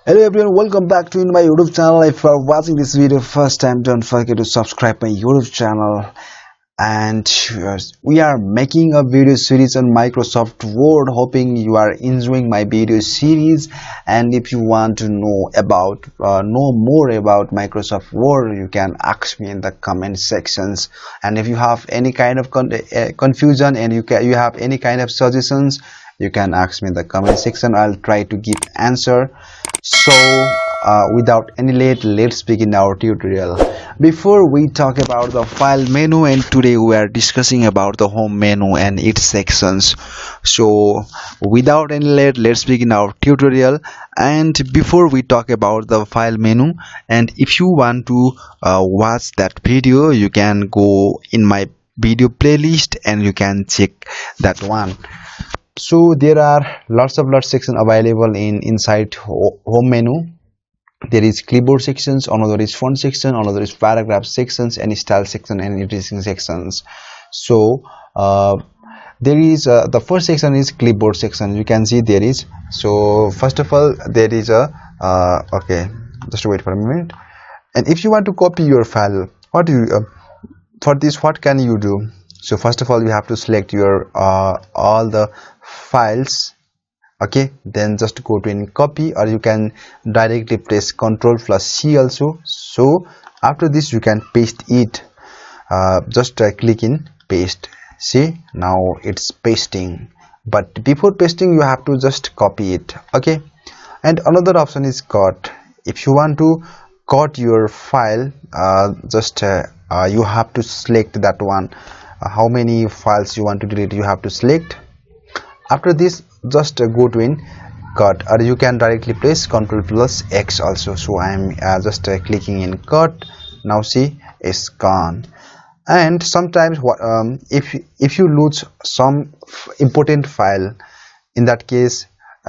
Hello everyone, welcome back to my YouTube channel. If you are watching this video first time, don't forget to subscribe my YouTube channel. And we are making a video series on Microsoft Word, hoping you are enjoying my video series. And if you want to know more about Microsoft Word, you can ask me in the comment sections. And if you have any kind of confusion and you have any kind of suggestions, you can ask me in the comment section. I'll try to give answer. So without any late, let's begin our tutorial. Before we talk about the file menu, and today we are discussing about the home menu and its sections. So without any late, let's begin our tutorial. And before we talk about the file menu, and if you want to watch that video, you can go in my video playlist and you can check that one. So there are lots of sections available inside home menu. There is clipboard sections, another is font section, another is paragraph sections, and style section and editing sections. So there is the first section is clipboard section. You can see there is. So first of all, there is a okay, just wait for a minute. And if you want to copy your file, what do you for this, what can you do? So first of all, you have to select your all the files. Okay, then just go to in copy, or you can directly press Ctrl+C also. So after this you can paste it. Just click in paste. See, now it's pasting, but before pasting you have to just copy it. Okay, and another option is cut. If you want to cut your file, you have to select that one. How many files you want to delete, you have to select. After this, just go to in cut, or you can directly press Ctrl+X also. So I am just clicking in cut. Now see, it's gone. And sometimes if you lose some important file, in that case,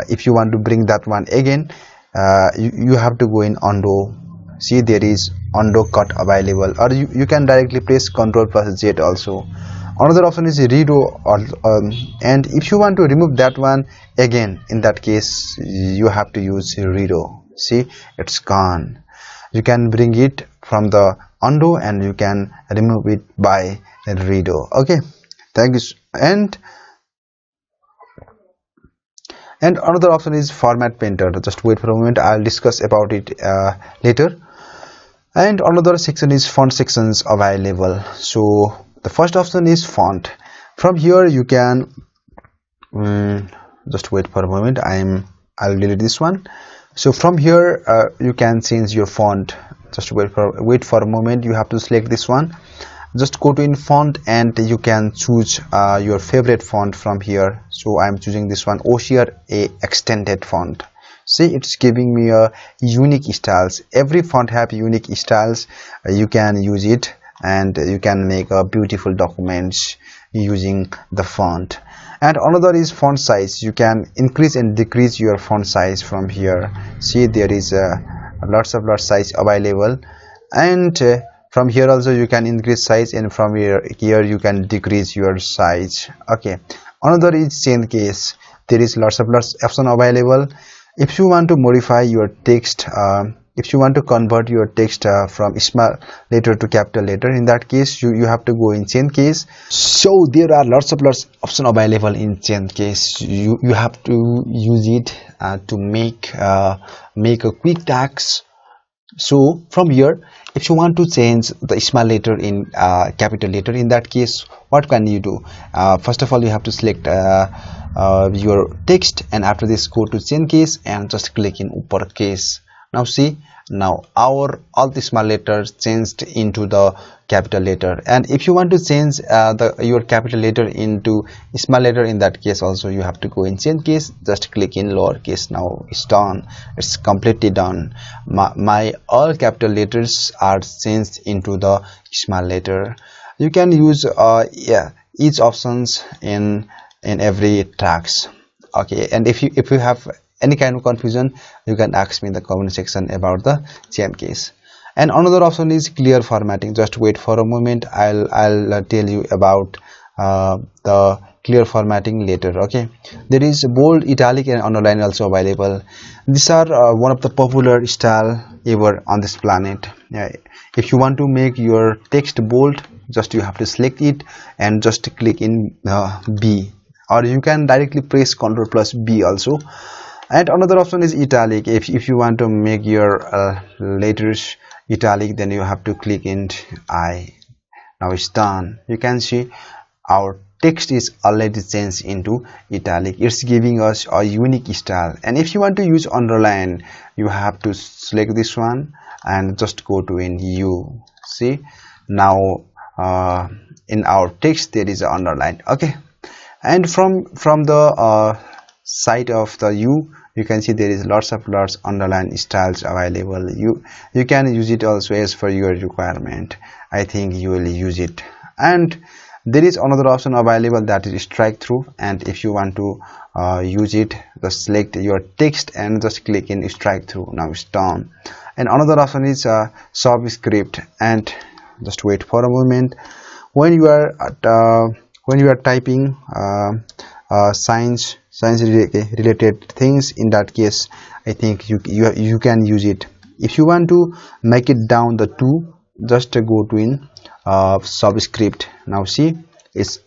if you want to bring that one again, you have to go in undo. See, there is undo cut available, or you can directly press Ctrl+Z also. Another option is redo, and if you want to remove that one again, in that case you have to use redo. See, it's gone. You can bring it from the undo and you can remove it by redo. Okay, thank you. And another option is format painter. Just wait for a moment, I'll discuss about it later. And another section is font sections available. So the first option is font. From here you can just wait for a moment, I'll delete this one. So from here you can change your font. Just wait for a moment, you have to select this one. Just go to in font and you can choose your favorite font from here. So I'm choosing this one, OCR A extended font. See, it's giving me a unique styles. Every font have unique styles. You can use it and you can make a beautiful documents using the font. And another is font size. You can increase and decrease your font size from here. See, there is lots of size available, and from here also you can increase size, and from here you can decrease your size. Okay, another is change case. There is lots of option available. If you want to modify your text, if you want to convert your text from small letter to capital letter, in that case you have to go in change case. So there are lots of option available in change case. You have to use it to make a quick task. So from here, if you want to change the small letter in capital letter, in that case what can you do? First of all, you have to select your text, and after this go to change case and just click in uppercase. Now see, now all the small letters changed into the capital letter. And if you want to change your capital letter into small letter, in that case also you have to go in change case, just click in lowercase. Now it's done, it's completely done. My all capital letters are changed into the small letter. You can use each options in every task. Okay, and if you have any kind of confusion, you can ask me in the comment section about the change case. And another option is clear formatting. Just wait for a moment, I'll tell you about the clear formatting later. Okay, there is bold, italic and underline also available. These are one of the popular style ever on this planet. If you want to make your text bold, just you have to select it and just click in B, or you can directly press Ctrl plus B also. And another option is italic. If you want to make your letters italic, then you have to click in I. Now it's done. You can see our text is already changed into italic. It's giving us a unique style. And if you want to use underline, you have to select this one and just go to in U. See, now in our text there is an underline. Okay, and from the side of the U, you can see there is lots underline styles available. You can use it also as for your requirement. I think you will use it. And there is another option available, that is strike through. And if you want to use it, just select your text and just click in strike through. Now it's done. And another option is subscript. And just wait for a moment. When you are typing science related things, in that case I think you can use it. If you want to make it down the 2, just go to in subscript. Now see, it's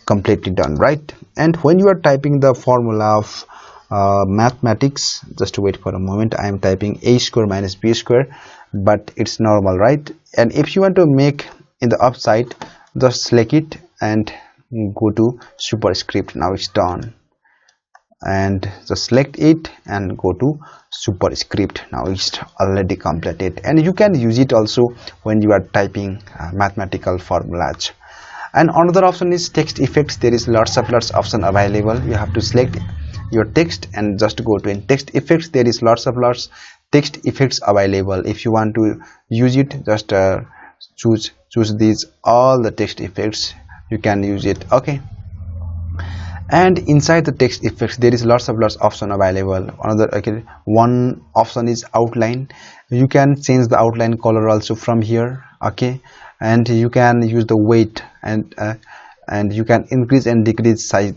completely done, right? And when you are typing the formula of mathematics, just wait for a moment. I am typing a square minus b square, but it's normal, right? And if you want to make in the upside, just select it and go to superscript. Now it's done. And just select it and go to superscript. Now it's already completed, and you can use it also when you are typing mathematical formulas. And another option is text effects. There is lots option available. You have to select your text and just go to in text effects. There is lots text effects available. If you want to use it, just choose these all the text effects. You can use it. Okay, and inside the text effects there is lots option available. One option is outline. You can change the outline color also from here. Okay, and you can use the weight, and you can increase and decrease size,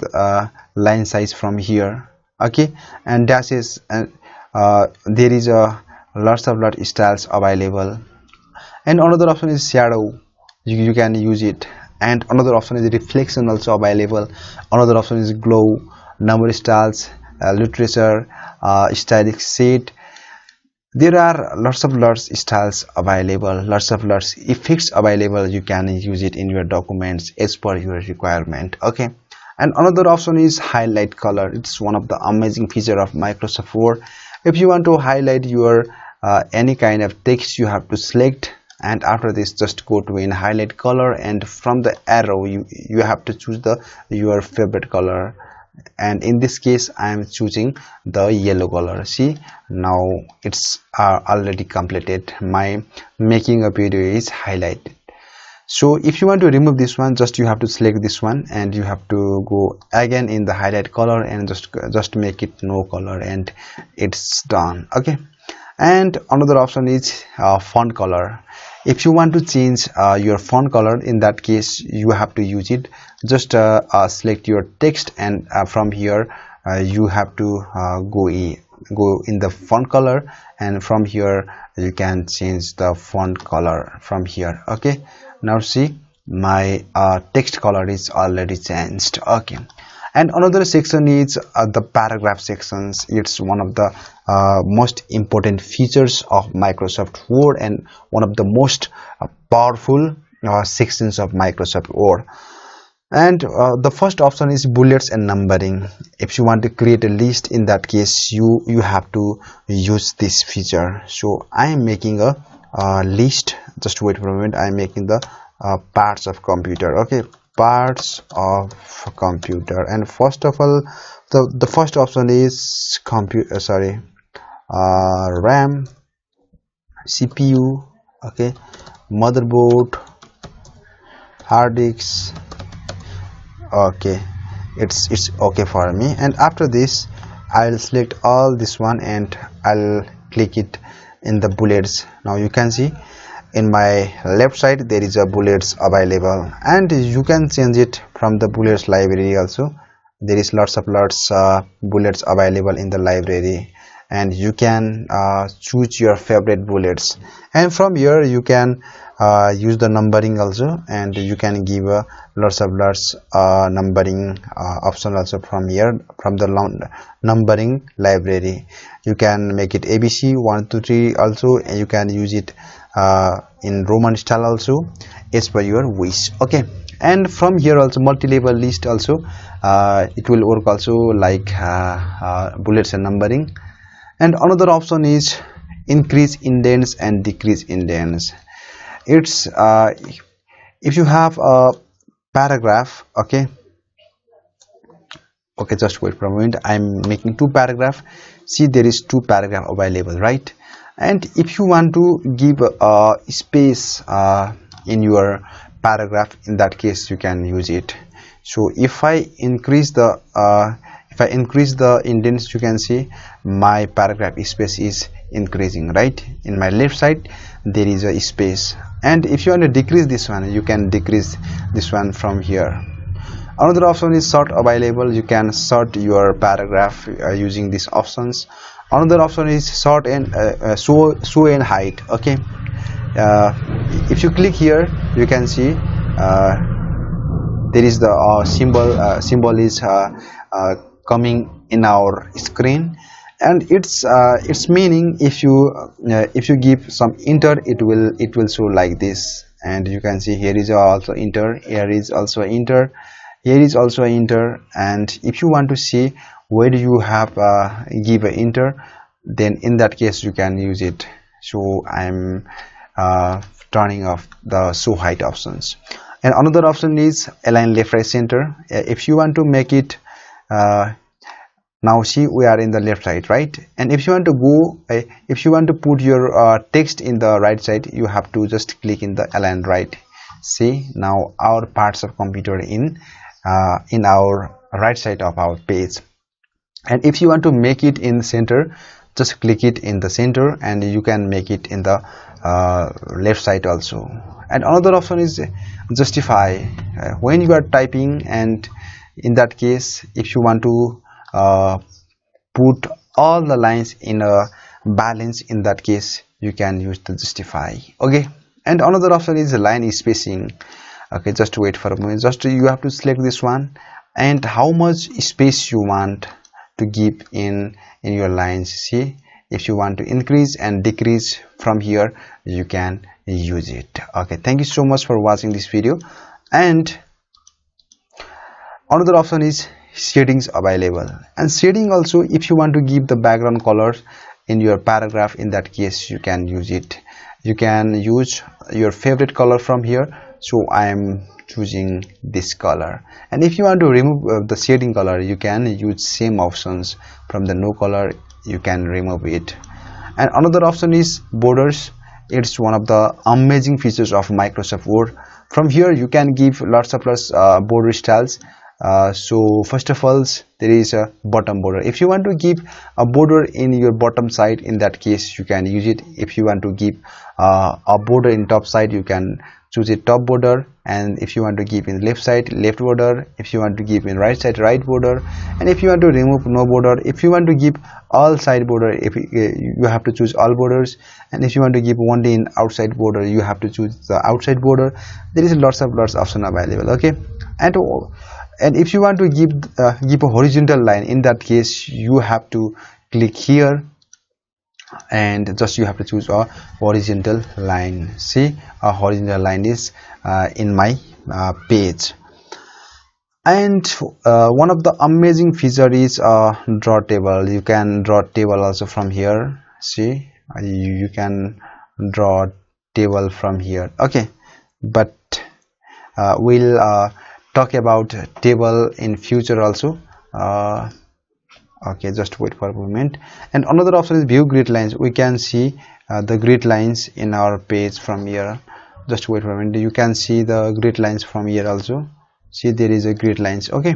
line size from here. Okay, and dashes, and there is a lots styles available. And another option is shadow. You can use it. And another option is reflection also available. Another option is glow, number styles, literature, stylistic shade. There are lots styles available, lots effects available. You can use it in your documents as per your requirement. Okay, and another option is highlight color. It's one of the amazing feature of Microsoft Word. If you want to highlight your any kind of text, you have to select, and after this just go to in highlight color, and from the arrow you have to choose your favorite color. And in this case I am choosing the yellow color. See, now it's already completed. My making a video is highlighted. So if you want to remove this one, just you have to select this one, and you have to go again in the highlight color and just make it no color, and it's done. Okay, and another option is font color. If you want to change your font color, in that case you have to use it. Just select your text, and from here you have to go in the font color, and from here you can change the font color from here. Okay, now see, my text color is already changed. Okay, and another section is the paragraph sections. It's one of the most important features of Microsoft Word, and one of the most powerful sections of Microsoft Word. And the first option is bullets and numbering. If you want to create a list, in that case you have to use this feature. So I am making a list. Just wait for a moment. I am making the parts of computer. Okay, parts of computer. And first of all, the first option is RAM, CPU, okay, motherboard, hard disks. Okay, it's okay for me. And after this I'll select all this one, and I'll click it in the bullets. Now you can see in my left side there is a bullets available, and you can change it from the bullets library also. There is lots bullets available in the library, and you can choose your favorite bullets, and from here you can use the numbering also, and you can give lots numbering option also from here, from the numbering library. You can make it ABC 1 2 3 also, and you can use it in Roman style also, as per your wish. Okay, and from here also multi-level list also, it will work also like bullets and numbering. And another option is increase indents and decrease indents. It's if you have a paragraph, okay, just wait for a moment, I'm making two paragraph. See, there is two paragraph available, right? And if you want to give a space in your paragraph, in that case you can use it. So if I increase the indents, you can see my paragraph space is increasing, right? In my left side there is a space, and if you want to decrease this one, you can decrease this one from here. Another option is sort available. You can sort your paragraph using these options. Another option is sort and show and hide. Okay, if you click here, you can see there is the symbol is coming in our screen, and its meaning, if you give some enter, it will show like this. And you can see here is also enter, here is also enter, here is also enter. And if you want to see where you have give a enter, then in that case you can use it. So I'm turning off the show height options. And another option is align left right center. If you want to make it now, see, we are in the left side, right? And if you want to go if you want to put your text in the right side, you have to just click in the align right. See, now our parts of computer in our right side of our page. And if you want to make it in the center, just click it in the center, and you can make it in the left side also. And another option is justify when you are typing, and in that case, if you want to put all the lines in a balance, in that case you can use the justify. Okay, and another option is line spacing. Okay, just wait for a moment, just you have to select this one and how much space you want to give in your lines. See, if you want to increase and decrease from here, you can use it. Okay, thank you so much for watching this video. And another option is shadings available. And shading also, if you want to give the background colors in your paragraph, in that case you can use it. You can use your favorite color from here. So I am choosing this color. And if you want to remove the shading color, you can use same options. From the no color, you can remove it. And another option is borders. It's one of the amazing features of Microsoft Word. From here you can give lots of border styles. So first of all, there is a bottom border. If you want to give a border in your bottom side, in that case you can use it. If you want to give a border in top side, you can choose a top border. And if you want to give in left side, left border. If you want to give in right side, right border. And if you want to remove no border, if you want to give all side border, if you have to choose all borders. And if you want to give only in outside border, you have to choose the outside border. There is lots option available. Okay, and if you want to give a horizontal line, in that case you have to click here, and just you have to choose a horizontal line. See, a horizontal line is in my page. And one of the amazing feature is draw table. You can draw table also from here. See, you can draw table from here. Okay, but we'll talk about table in future also. Okay, just wait for a moment. And another option is view grid lines. We can see the grid lines in our page from here. Just wait for a minute. You can see the grid lines from here also. See, there is a grid lines. Okay,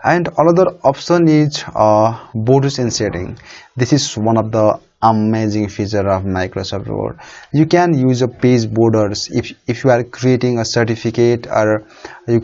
and another option is borders and setting. This is one of the amazing feature of Microsoft Word. You can use a page borders if you are creating a certificate, or you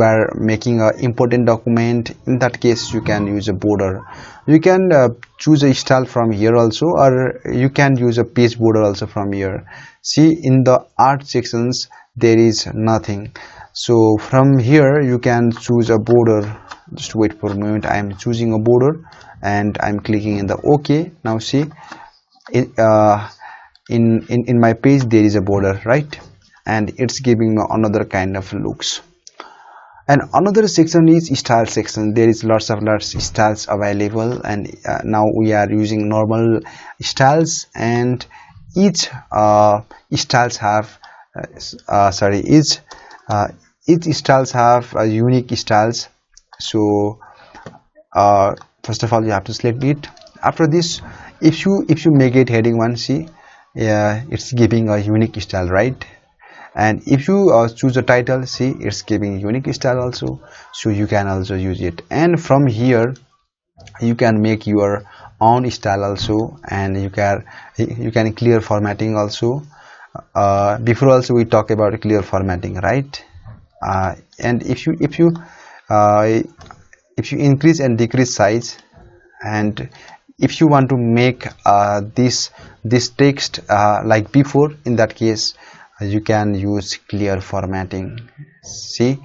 are making a important document. In that case, you can use a border. You can choose a style from here also, or you can use a page border also from here. See, in the art sections there is nothing, so from here you can choose a border. Just wait for a moment. I am choosing a border and I'm clicking in the OK. Now see, in my page there is a border, right? And it's giving another kind of looks. And another section is style section. There is lots of styles available, and now we are using normal styles, and each styles have each styles have unique styles. So first of all, you have to select it. After this, if you make it heading 1, see, it's giving a unique style, right? And if you choose a title, see, it's giving unique style also, so you can also use it. And from here you can make your own style also, and you can clear formatting also. Before also we talk about clear formatting, right? And if you increase and decrease size, and if you want to make this text like before, in that case you can use clear formatting. See,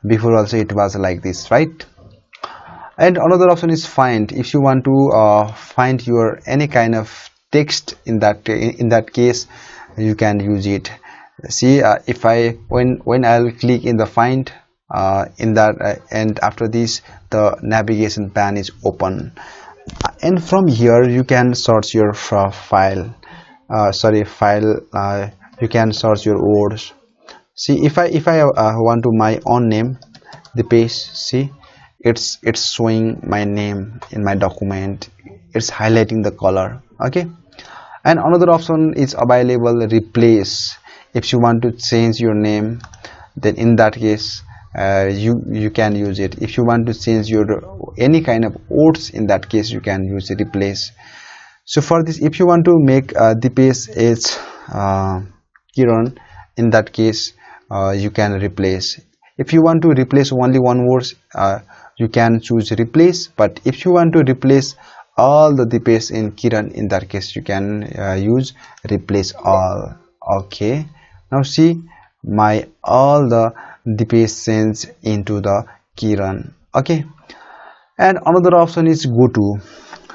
before also it was like this, right? And another option is find. If you want to find your any kind of text, in that case you can use it. See, if when I'll click in the find, and after this the navigation pane is open, and from here you can search your file. You can search your words. See, if I want to my own name, the page, see, it's showing my name in my document. It's highlighting the color. Okay. And another option is available, replace. If you want to change your name, then in that case you can use it. If you want to change your any kind of words, in that case you can use replace. So for this, if you want to make the page is Kiran, in that case you can replace. If you want to replace only one word, you can choose replace. But if you want to replace all the page in Kiran, in that case you can use replace all. Okay, now see, my all the page sends into the Kiran. Okay. And another option is go to.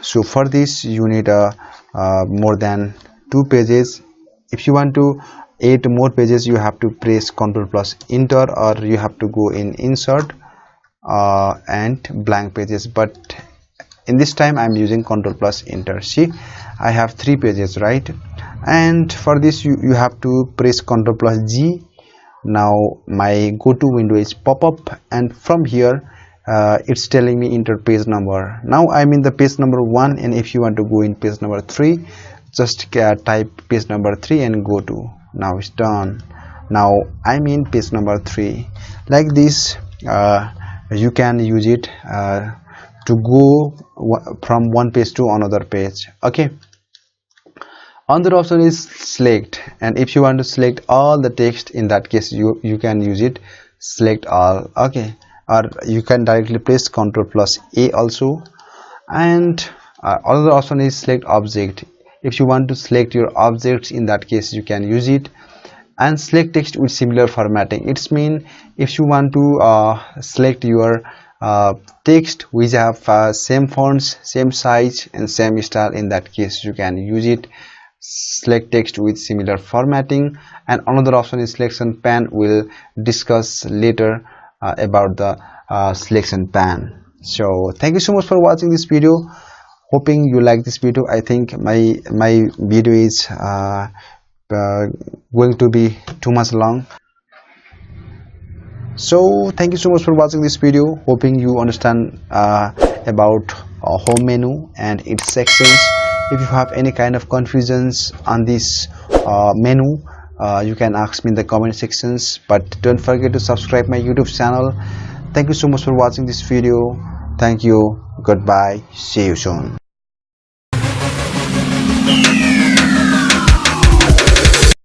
So for this you need more than 2 pages. If you want to 8 more pages, you have to press Ctrl plus enter, or you have to go in insert and blank pages. But in this time I'm using Ctrl plus enter. See, I have 3 pages, right? And for this you have to press Ctrl plus G. Now my go to window is pop up, and from here it's telling me enter page number. Now I'm in the page number 1, and if you want to go in page number 3, just type page number 3 and go to. Now it's done. Now I'm in page number 3. Like this you can use it to go from one page to another page. Okay. Another option is select, and if you want to select all the text, in that case you can use it select all. Okay. Or you can directly press Ctrl plus A also. And another option is select object. If you want to select your objects, in that case you can use it. And select text with similar formatting. It's mean if you want to select your text which have same fonts, same size and same style, in that case you can use it. Select text with similar formatting. And another option is selection pane. We'll discuss later about the selection pane. So thank you so much for watching this video. Hoping you like this video. I think my video is going to be too much long. So thank you so much for watching this video. Hoping you understand about home menu and its sections. If you have any kind of confusions on this menu, you can ask me in the comment sections. But don't forget to subscribe my YouTube channel. Thank you so much for watching this video. Thank you. Goodbye. See you soon.